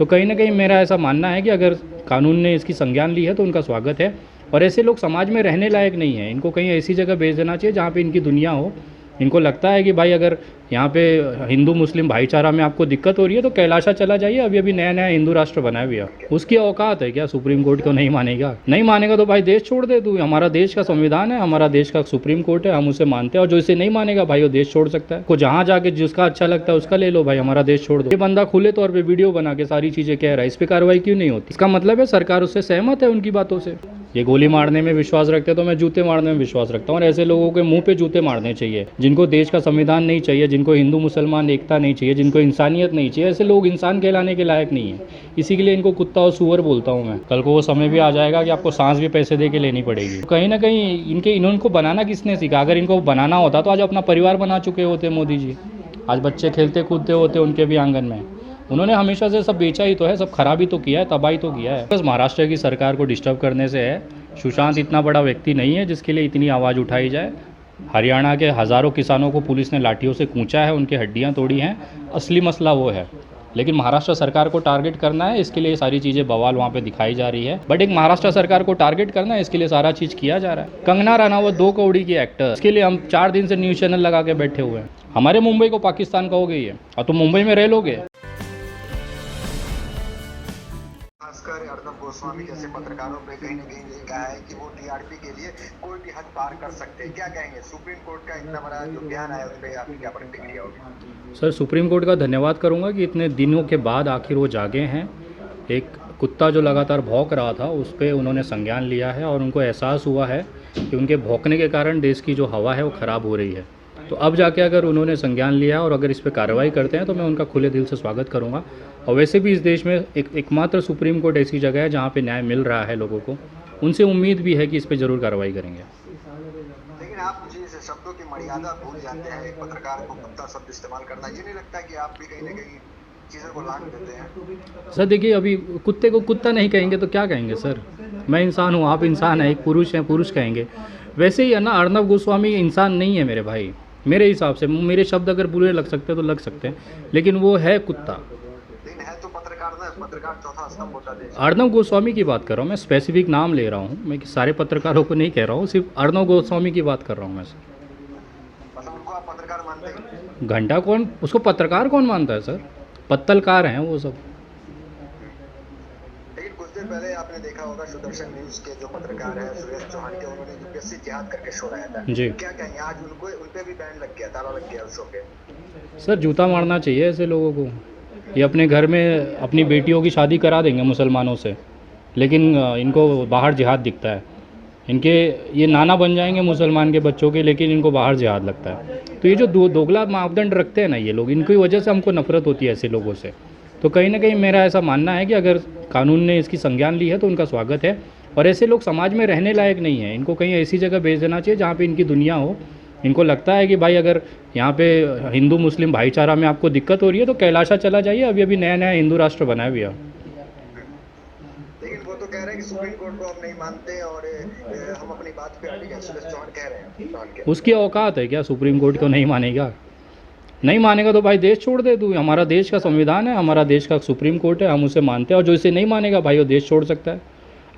तो कहीं ना कहीं मेरा ऐसा मानना है कि अगर कानून ने इसकी संज्ञान ली है तो उनका स्वागत है। और ऐसे लोग समाज में रहने लायक नहीं है, इनको कहीं ऐसी जगह भेज देना चाहिए जहाँ पे इनकी दुनिया हो। इनको लगता है कि भाई अगर यहाँ पे हिंदू मुस्लिम भाईचारा में आपको दिक्कत हो रही है तो कैलाशा चला जाइए, अभी अभी नया नया हिंदू राष्ट्र बनाया हुआ है। उसकी औकात है क्या सुप्रीम कोर्ट को नहीं मानेगा? नहीं मानेगा तो भाई देश छोड़ दे तू। हमारा देश का संविधान है, हमारा देश का सुप्रीम कोर्ट है, हम उसे मानते हैं। और जो इसे नहीं मानेगा भाई वो देश छोड़ सकता है। को जहाँ जाके जिसका अच्छा लगता है उसका ले लो भाई, हमारा देश छोड़ दो। ये बंदा खुले तौर पर वीडियो बना के सारी चीज़ें कह रहा है, इस पर कार्रवाई क्यों नहीं होती? इसका मतलब है सरकार उससे सहमत है उनकी बातों से। ये गोली मारने में विश्वास रखते हैं तो मैं जूते मारने में विश्वास रखता हूँ। और ऐसे लोगों के मुंह पे जूते मारने चाहिए, जिनको देश का संविधान नहीं चाहिए, जिनको हिंदू मुसलमान एकता नहीं चाहिए, जिनको इंसानियत नहीं चाहिए। ऐसे लोग इंसान कहलाने के लायक नहीं है। इसी के लिए इनको कुत्ता और सुअर बोलता हूँ मैं। कल को वो समय भी आ जाएगा कि आपको सांस भी पैसे दे के लेनी पड़ेगी। कहीं ना कहीं इनको बनाना किसने सीखा? अगर इनको बनाना होता तो आज अपना परिवार बना चुके होते मोदी जी। आज बच्चे खेलते कूदते होते उनके भी आंगन में। उन्होंने हमेशा से सब बेचा ही तो है, सब खराबी तो किया है, तबाही तो किया है। बस महाराष्ट्र की सरकार को डिस्टर्ब करने से है। सुशांत इतना बड़ा व्यक्ति नहीं है जिसके लिए इतनी आवाज़ उठाई जाए। हरियाणा के हज़ारों किसानों को पुलिस ने लाठियों से कूचा है, उनकी हड्डियां तोड़ी हैं। असली मसला वो है। लेकिन महाराष्ट्र सरकार को टारगेट करना है, इसके लिए सारी चीज़ें बवाल वहाँ पे दिखाई जा रही है। बट एक महाराष्ट्र सरकार को टारगेट करना है, इसके लिए सारा चीज़ किया जा रहा है। कंगना रनावत 2 कौड़ी की एक्टर, इसके लिए हम 4 दिन से न्यूज़ चैनल लगा के बैठे हुए हैं। हमारे मुंबई को पाकिस्तान कहोगे ये, और तुम मुंबई में रह लोगे? खासकर अर्नब गोस्वामी जैसे पत्रकारों पे कहीं न कहीं ये कहा है कि वो टीआरपी के लिए कोई भी हद पार कर सकते हैं। क्या कहेंगे सुप्रीम कोर्ट का इतना बड़ा जो बयान आया उस पर आपकी क्या प्रतिक्रिया होगी? सर, सुप्रीम कोर्ट का धन्यवाद करूंगा कि इतने दिनों के बाद आखिर वो जागे हैं। एक कुत्ता जो लगातार भौंक रहा था उस पर उन्होंने संज्ञान लिया है और उनको एहसास हुआ है कि उनके भौंकने के कारण देश की जो हवा है वो ख़राब हो रही है। तो अब जाके अगर उन्होंने संज्ञान लिया और अगर इस पर कार्रवाई करते हैं तो मैं उनका खुले दिल से स्वागत करूंगा। और वैसे भी इस देश में एकमात्र सुप्रीम कोर्ट ऐसी जगह है जहाँ पे न्याय मिल रहा है लोगों को। उनसे उम्मीद भी है कि इस पर ज़रूर कार्रवाई करेंगे। लेकिन आप मुझे इस शब्दों की मर्यादा भूल जाते हैं। एक पत्रकार को कुत्ता शब्द इस्तेमाल करना, ये नहीं लगता कि आप भी कहीं न कहीं चीज़ों को लांघ देते हैं? सर देखिए, अभी कुत्ते को कुत्ता नहीं कहेंगे तो क्या कहेंगे सर? मैं इंसान हूँ, आप इंसान हैं, एक पुरुष हैं, पुरुष कहेंगे। वैसे ही है ना, अर्नब गोस्वामी इंसान नहीं है मेरे भाई। मेरे हिसाब से मेरे शब्द अगर बुरे लग सकते हैं तो लग सकते हैं, लेकिन वो है कुत्ता। लेकिन है तो पत्रकार ना, पत्रकार चौथा स्तंभ होता है देश। अर्नब गोस्वामी की बात कर रहा हूँ मैं, स्पेसिफिक नाम ले रहा हूँ मैं, सारे पत्रकारों को नहीं कह रहा हूँ, सिर्फ अर्नब गोस्वामी की बात कर रहा हूँ मैं सर। मतलब उनको आप पत्रकार मानते हैं? घंटा कौन उसको पत्रकार कौन मानता है सर? पत्तलकार हैं वो सब। लेकिन कुछ दिन पहले आपने देखा होगा सुदर्शन न्यूज के जो पत्रकार है सुरेश चौहान के, उन्होंने यूपीएससी जिहाद करके शो लाया था जी। क्या कहेंगे आज उनको उनपे भी बैन लग गया, ताला लग गया उस शो पे? सर जूता मारना चाहिए ऐसे लोगों को। ये अपने घर में अपनी बेटियों की शादी करा देंगे मुसलमानों से, लेकिन इनको बाहर जिहाद दिखता है। इनके ये नाना बन जाएंगे मुसलमान के बच्चों के, लेकिन इनको बाहर जिहाद लगता है। तो ये जो दोगला मापदंड रखते हैं ना ये लोग, इनकी वजह से हमको नफरत होती है ऐसे लोगों से। तो कहीं ना कहीं मेरा ऐसा मानना है कि अगर कानून ने इसकी संज्ञान ली है तो उनका स्वागत है। और ऐसे लोग समाज में रहने लायक नहीं है, इनको कहीं ऐसी जगह भेज देना चाहिए जहाँ पे इनकी दुनिया हो। इनको लगता है कि भाई अगर यहाँ पे हिंदू मुस्लिम भाईचारा में आपको दिक्कत हो रही है तो कैलाशा चला जाइए, अभी अभी नया नया हिंदू राष्ट्र बनाया हुआ है। लेकिन वो तो कह रहे हैं कि सुप्रीम कोर्ट को हम नहीं मानते और हम अपनी बात पे अड़े हैं, सुरेश चौहान कह रहे हैं चौहान के। उसकी औकात है क्या सुप्रीम कोर्ट को नहीं मानेगा? नहीं मानेगा तो भाई देश छोड़ दे तू। हमारा देश का संविधान है, हमारा देश का सुप्रीम कोर्ट है, हम उसे मानते हैं। और जो इसे नहीं मानेगा भाई वो देश छोड़ सकता है।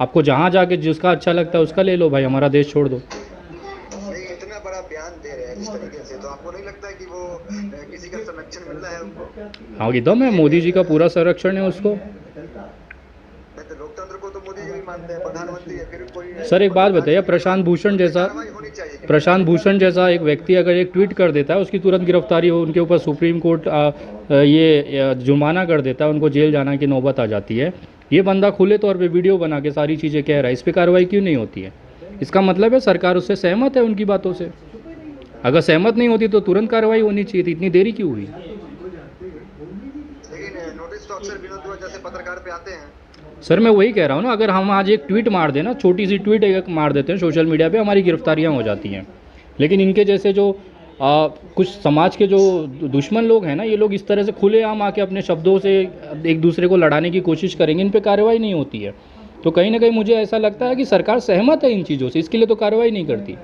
आपको जहाँ जाके जिसका अच्छा लगता है उसका ले लो भाई, हमारा देश छोड़ दो। लेकिन इतना बड़ा बयान दे रहे हैं जिस तरीके से, तो आपको नहीं लगता है कि वो किसी का संरक्षण मिल रहा है उनको? हाँ एकदम है, मोदी जी का पूरा संरक्षण है उसको। नहीं तो लोकतंत्र को तो मोदी जी भी मानते हैं, प्रधानमंत्री है, फिर कोई। सर एक बात बताइए, प्रशांत भूषण जैसा एक व्यक्ति अगर एक ट्वीट कर देता है, उसकी तुरंत गिरफ्तारी हो, उनके ऊपर सुप्रीम कोर्ट ये जुर्माना कर देता है, उनको जेल जाना की नौबत आ जाती है। ये बंदा खुले तौर पे वीडियो बना के सारी चीज़ें कह रहा है, इस पर कार्रवाई क्यों नहीं होती है? इसका मतलब है सरकार उससे सहमत है उनकी बातों से। अगर सहमत नहीं होती तो तुरंत कार्रवाई होनी चाहिए थी, इतनी देरी क्यों हुई? लेकिन नोटिस तो अक्सर विनोद दुआ जैसे पत्रकार पे आते हैं। सर मैं वही कह रहा हूँ ना, अगर हम आज एक ट्वीट मार देना, छोटी सी ट्वीट एक मार देते हैं सोशल मीडिया पे, हमारी गिरफ्तारियाँ हो जाती हैं। लेकिन इनके जैसे जो कुछ समाज के जो दुश्मन लोग हैं ना, ये लोग इस तरह से खुलेआम आके अपने शब्दों से एक दूसरे को लड़ाने की कोशिश करेंगे, इन पे कार्रवाई नहीं होती है। तो कहीं ना कहीं मुझे ऐसा लगता है कि सरकार सहमत है इन चीज़ों से, इसके लिए तो कार्रवाई नहीं करती।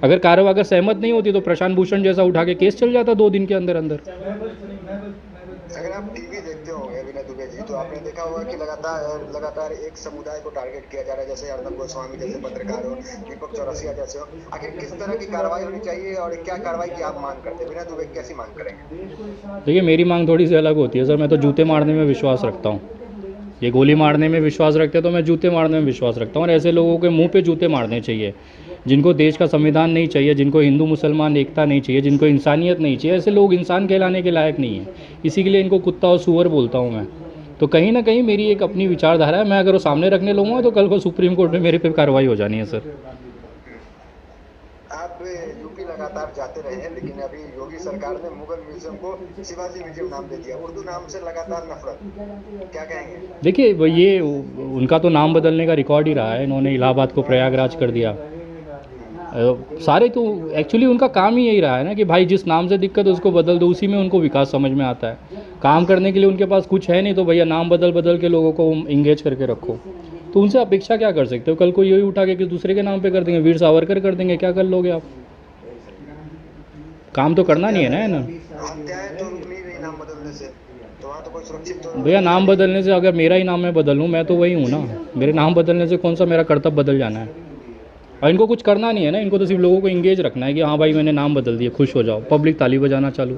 अगर सहमत नहीं होती तो प्रशांत भूषण जैसा उठा के केस चल जाता 2 दिन के अंदर अंदर। अगर आप टीवी देखते होंगे विनय दुबे जी, तो आपने देखा होगा कि लगातार लगातार एक समुदाय को टारगेट किया जा रहा है, जैसे अर्नब गोस्वामी जैसे पत्रकार हो, दीपक चौरसिया जैसे हो। आखिर किस तरह की कार्रवाई होनी चाहिए और क्या कार्रवाई की आप मांग करते हैं? बिना दुबे कैसी मांग करेंगे? देखिए मेरी मांग थोड़ी सी अलग होती है सर, मैं तो जूते मारने में विश्वास रखता हूँ। ये गोली मारने में विश्वास रखते हैं तो मैं जूते मारने में विश्वास रखता हूँ, और ऐसे लोगों के मुंह पे जूते मारने चाहिए जिनको देश का संविधान नहीं चाहिए, जिनको हिंदू मुसलमान एकता नहीं चाहिए, जिनको इंसानियत नहीं चाहिए। ऐसे लोग इंसान कहलाने के लायक नहीं है, इसी के लिए इनको कुत्ता और सूअर बोलता हूँ मैं। तो कहीं ना कहीं मेरी एक अपनी विचारधारा है, मैं अगर वो सामने रखने लगूँगा तो कल को सुप्रीम कोर्ट में मेरे पे कार्रवाई हो जानी है सर। आप यूपी लगातार जाते रहे हैं, लेकिन अभी योगी सरकार ने मुगल म्यूजियम को शिवाजी म्यूजियम नाम दे दिया। उर्दू नाम से लगातार नफरत, क्या कहेंगे? देखिए ये उनका तो नाम बदलने का रिकॉर्ड ही रहा है, इन्होंने इलाहाबाद को प्रयागराज कर दिया। सारे तो एक्चुअली उनका काम ही यही रहा है ना कि भाई जिस नाम से दिक्कत है उसको बदल दो, उसी में उनको विकास समझ में आता है। काम करने के लिए उनके पास कुछ है नहीं तो भैया नाम बदल बदल के लोगों को इंगेज करके रखो। तो उनसे अपेक्षा क्या कर सकते हो? कल को यही उठा के किसी दूसरे के नाम पे कर देंगे, वीर सावरकर कर देंगे, क्या कर लोगे आप? काम तो करना नहीं है ना हत्याएं तो रुक नहीं रही नाम बदलने से, तो वहाँ तो कोई सुरक्षित तो भैया। नाम बदलने से अगर मेरा ही नाम मैं बदल लूँ, मैं तो वही हूँ ना, मेरे नाम बदलने से कौन सा मेरा कर्तव्य बदल जाना है? और इनको कुछ करना नहीं है ना, इनको तो सिर्फ लोगों को इंगेज रखना है कि हाँ भाई मैंने नाम बदल दिया, खुश हो जाओ, पब्लिक ताली बजाना चालू।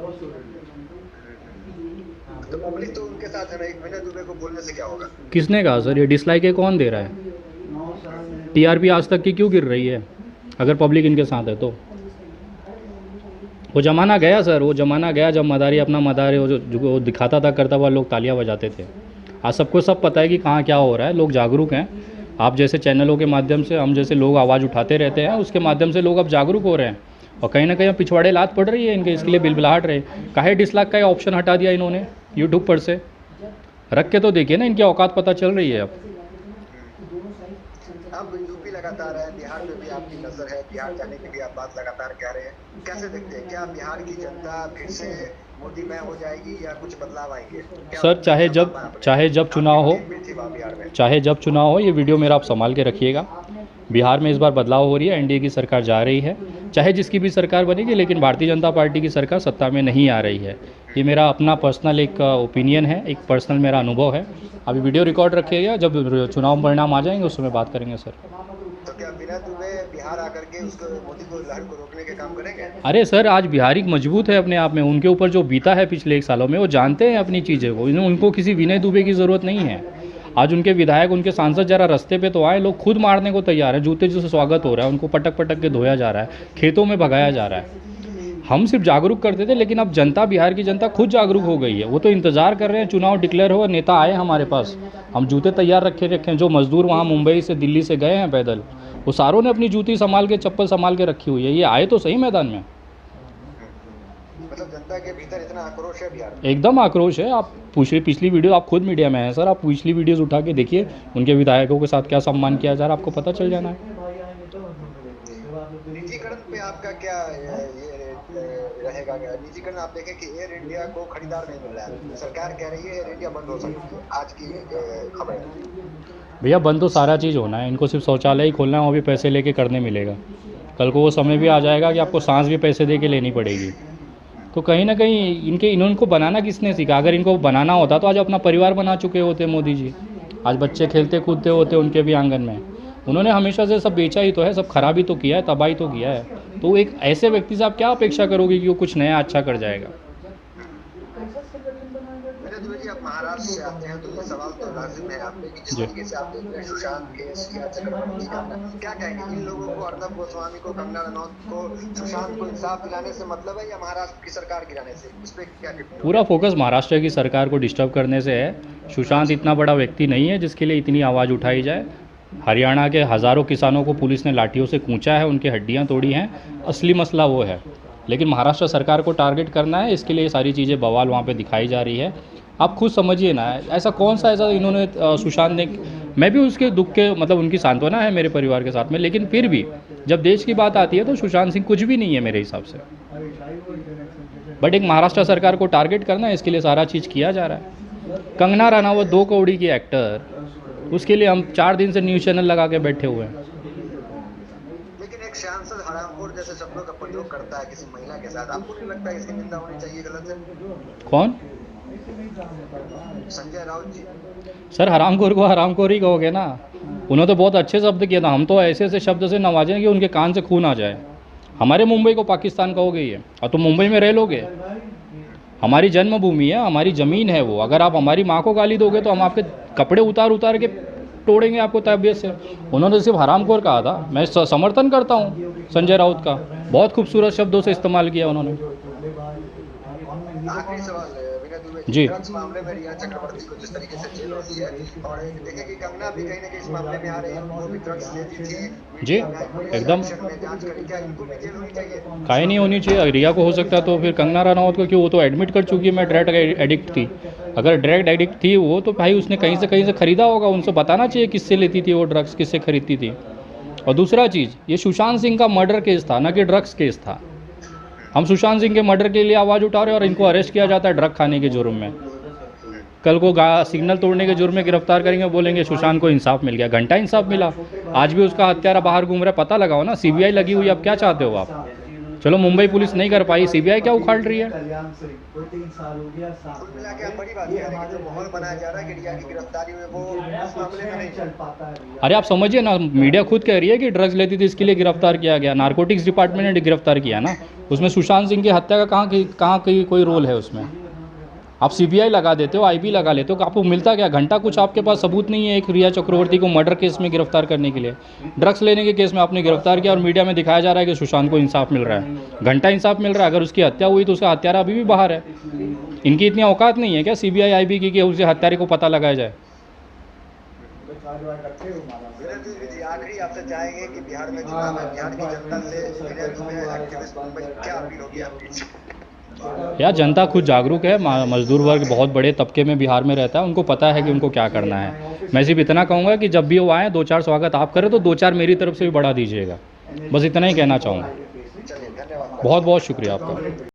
तो पब्लिक तो उनके साथ है ना। एक विनय दुबे को बोलने से क्या होगा? किसने कहा सर? ये डिसलाइक कौन दे रहा है? टीआरपी आज तक की क्यों गिर रही है अगर पब्लिक इनके साथ है तो? वो ज़माना गया सर, वो ज़माना गया जब मदारी अपना मदारी जो दिखाता था करता हुआ लोग तालियां बजाते थे। आज सबको सब पता है कि कहाँ क्या हो रहा है, लोग जागरूक हैं। आप जैसे चैनलों के माध्यम से, हम जैसे लोग आवाज़ उठाते रहते हैं, उसके माध्यम से लोग अब जागरूक हो रहे हैं। और कहीं ना कहीं पिछवाड़े लात पड़ रही है इनके, इसके लिए बिलबिलाहट रहे। काहे डिसलाइक का ऑप्शन हटा दिया इन्होंने यूट्यूब पर से? रख के तो देखिए ना, इनकी औकात पता चल रही है अब। अब यूपी लगातार है, बिहार में भी आपकी नजर है, बिहार जाने की भी आप बात लगातार कह रहे हैं। कैसे देखते हैं, क्या बिहार की जनता फिर से मोदी में हो जाएगी या कुछ बदलाव आएंगे? सर चाहे जब चुनाव हो, चाहे जब चुनाव हो, ये वीडियो मेरा आप संभाल के रखिएगा। बिहार में इस बार बदलाव हो रही है, एनडीए की सरकार जा रही है। चाहे जिसकी भी सरकार बनेगी, लेकिन भारतीय जनता पार्टी की सरकार सत्ता में नहीं आ रही है। ये मेरा अपना पर्सनल एक ओपिनियन है, एक पर्सनल मेरा अनुभव है। अभी वीडियो रिकॉर्ड रखिएगा, जब चुनाव परिणाम आ जाएंगे उस समय बात करेंगे सर। तो क्या विनय दुबे बिहार आकर के उसको मोदी को लहर को रोकने के काम करेंगे? अरे सर आज बिहारी मजबूत है अपने आप में, उनके ऊपर जो बीता है पिछले 1 सालों में, वो जानते हैं अपनी चीज़ें को। उनको किसी विनय दुबे की ज़रूरत नहीं है। आज उनके विधायक, उनके सांसद जरा रास्ते पे तो आए, लोग खुद मारने को तैयार हैं। जूते से स्वागत हो रहा है, उनको पटक पटक के धोया जा रहा है, खेतों में भगाया जा रहा है। हम सिर्फ जागरूक करते थे, लेकिन अब जनता, बिहार की जनता खुद जागरूक हो गई है। वो तो इंतज़ार कर रहे हैं चुनाव डिक्लेयर हो, नेता आए हमारे पास, हम जूते तैयार रखें। जो मजदूर वहाँ मुंबई से दिल्ली से गए हैं पैदल, वो सारों ने अपनी जूती संभाल के, चप्पल संभाल के रखी हुई है। ये आए तो सही मैदान में। मतलब जनता के भीतर इतना आक्रोश है बिहार में? एकदम आक्रोश है। आप पिछली वीडियो, आप खुद मीडिया में हैं सर, आप पिछली वीडियोस उठा के देखिए, उनके विधायकों के साथ क्या सम्मान किया जा रहा है, आपको पता चल जाना है। निजीकरण पे आपका क्या ये रहेगा? निजीकरण आप देखें कि एयर इंडिया को खरीदार नहीं मिल रहा है, सरकार कह रही है एयर इंडिया बंद हो सकती है। आज की खबर है। भैया बंद तो सारा चीज़ होना है, इनको सिर्फ शौचालय ही खोलना है, वो भी पैसे लेके करने मिलेगा। कल को वो समय भी आ जाएगा कि आपको सांस भी पैसे दे के लेनी पड़ेगी। तो कहीं ना कहीं इनको बनाना किसने सीखा? अगर इनको बनाना होता तो आज अपना परिवार बना चुके होते मोदी जी। आज बच्चे खेलते कूदते होते उनके भी आंगन में। उन्होंने हमेशा से सब बेचा ही तो है, सब खराबी तो किया है, तबाही तो किया है। तो एक ऐसे व्यक्ति से आप क्या अपेक्षा करोगे कि वो कुछ नया अच्छा कर जाएगा? आप महाराष्ट्र से आते हैं तो ये सवाल तो लाजिम है आप पे कि जिस तरीके से आप देख रहे हैं सुशांत केस या चक्रवर्ती का, क्या कहेंगे इन लोगों को? अर्नब गोस्वामी को, कंगना रनौत को, सुशांत को इंसाफ दिलाने से मतलब है या महाराष्ट्र की सरकार गिराने से? इस पे क्या टिप्पणी? पूरा फोकस महाराष्ट्र की सरकार को डिस्टर्ब करने से है। सुशांत इतना बड़ा व्यक्ति नहीं है जिसके लिए इतनी आवाज़ उठाई जाए। हरियाणा के हज़ारों किसानों को पुलिस ने लाठियों से कूचा है, उनकी हड्डियां तोड़ी हैं, असली मसला वो है। लेकिन महाराष्ट्र सरकार को टारगेट करना है, इसके लिए सारी चीज़ें बवाल वहाँ पे दिखाई जा रही है। आप खुद समझिए ना, ऐसा कौन सा ऐसा इन्होंने सुशांत ने, मैं भी उसके दुख के मतलब उनकी सांत्वना है मेरे परिवार के साथ में, लेकिन फिर भी जब देश की बात आती है तो सुशांत सिंह कुछ भी नहीं है मेरे हिसाब से। बट एक महाराष्ट्र सरकार को टारगेट करना है, इसके लिए सारा चीज़ किया जा रहा है। कंगना रनावत 2 कौड़ी की एक्टर, उसके लिए हम 4 दिन से न्यूज़ चैनल लगा के बैठे हुए हैं। लेकिन एक सांसद हरामखोर जैसे शब्दों का प्रयोग करता है किसी महिला के साथ, आपको नहीं लगता है इसकी निंदा होनी चाहिए? गलत है? कौन? संजय राउत जी। सर हरामखोर को हरामखोर ही कहोगे ना। उन्होंने तो बहुत अच्छे शब्द किया था, हम तो ऐसे ऐसे शब्द से नवाजें कि उनके कान से खून आ जाए। हमारे मुंबई को पाकिस्तान कहोगे ये, और तुम मुंबई में रह लोगे? हमारी जन्मभूमि है, हमारी ज़मीन है वो। अगर आप हमारी माँ को गाली दोगे तो हम आपके कपड़े उतार उतार के तोड़ेंगे आपको तबीयत से। उन्होंने सिर्फ हरामखोर कहा था। मैं समर्थन करता हूँ संजय राउत का, बहुत खूबसूरत शब्दों से इस्तेमाल किया उन्होंने। आखिरी सवाल विनय दुबे जी। ड्रग्स मामले में रिया चक्रवर्ती को जिस तरीके से जेल होती है, और देखें कि कंगना भी कहीं ना कहीं इस मामले में आ रही है, वो भी ड्रग्स लेती थी, जी, पुलिस एकदम। एक्शन में जांच करी, क्या इनको भी जेल होनी चाहिए? काहे नहीं होनी चाहिए? रिया को हो सकता है तो फिर कंगना रनौत को क्यों? वो तो एडमिट कर चुकी है मैं ड्रग एडिक्ट थी। अगर ड्रग एडिक्ट थी वो तो भाई उसने कहीं से ख़रीदा होगा, उनसे बताना चाहिए किससे लेती थी वो ड्रग्स, किससे खरीदती थी। और दूसरा चीज़, ये सुशांत सिंह का मर्डर केस था, ना कि ड्रग्स केस था। हम सुशांत सिंह के मर्डर के लिए आवाज़ उठा रहे हैं और इनको अरेस्ट किया जाता है ड्रग खाने के जुर्म में। कल को सिग्नल तोड़ने के जुर्म में गिरफ्तार करेंगे, बोलेंगे सुशांत को इंसाफ मिल गया। घंटा इंसाफ मिला, आज भी उसका हत्यारा बाहर घूम रहा है, पता लगाओ ना। सीबीआई लगी हुई है, अब क्या चाहते हो आप? चलो मुंबई पुलिस नहीं कर पाई, सीबीआई क्या उखाड़ रही है? कुल मिला के बड़ी बात है कि जो माहौल बनाया जा रहा है कि रिया की गिरफ्तारी में वो इस मामले में नहीं चल पाता है। अरे आप समझिए ना, मीडिया खुद कह रही है कि ड्रग्स लेती थी इसके लिए गिरफ्तार किया गया। नारकोटिक्स डिपार्टमेंट ने गिरफ्तार किया ना, उसमें सुशांत सिंह की हत्या का कहाँ की कोई रोल है उसमें? आप सीबीआई लगा देते हो, आईबी लगा लेते हो, आपको मिलता क्या? घंटा कुछ आपके पास सबूत नहीं है एक रिया चक्रवर्ती को मर्डर केस में गिरफ्तार करने के लिए। ड्रग्स लेने के केस में आपने गिरफ्तार किया और मीडिया में दिखाया जा रहा है कि सुशांत को इंसाफ मिल रहा है। घंटा इंसाफ मिल रहा है। अगर उसकी हत्या हुई तो उसका हत्यारा अभी भी बाहर है। इनकी इतनी औकात नहीं है क्या सीबीआई आईबी की कि उसके हत्यारे को पता लगाया जाए? आखिरी आपसे चाहेंगे कि बिहार में चुनाव है, बिहार की जनता से विनय दुबे एक्टिविस्ट मुंबई क्या अपील होगी आपकी? यार जनता खुद जागरूक है। मजदूर वर्ग बहुत बड़े तबके में बिहार में रहता है, उनको पता है कि उनको क्या करना है। मैं सिर्फ इतना कहूँगा कि जब भी वो आएँ 2-4 स्वागत आप करें तो 2-4 मेरी तरफ से भी बढ़ा दीजिएगा। बस इतना ही कहना चाहूँगा। चलिए, धन्यवाद। बहुत बहुत शुक्रिया आपका।